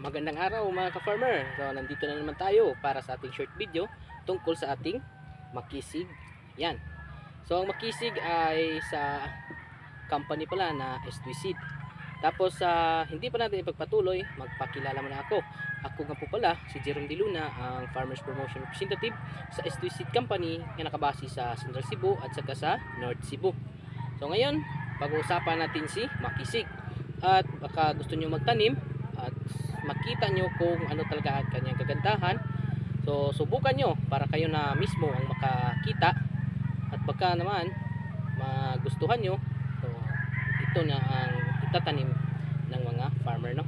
Magandang araw mga ka-farmer. So nandito na naman tayo para sa ating short video tungkol sa ating makisig. Yan. So ang makisig ay sa company pala na S2 Seed. Tapos hindi pa natin ipagpatuloy, magpakilala muna ako. Ako nga po pala si Jerome De Luna, ang Farmers Promotion Representative sa S2 Seed Company na nakabase sa Central Cebu at saka sa North Cebu. So ngayon, pag-uusapan natin si makisig. At baka gusto nyo magtanim at makita nyo kung ano talaga ang kanyang kagandahan, so subukan nyo para kayo na mismo ang makakita at baka naman magustuhan nyo. So ito na ang itatanim ng mga farmer, no?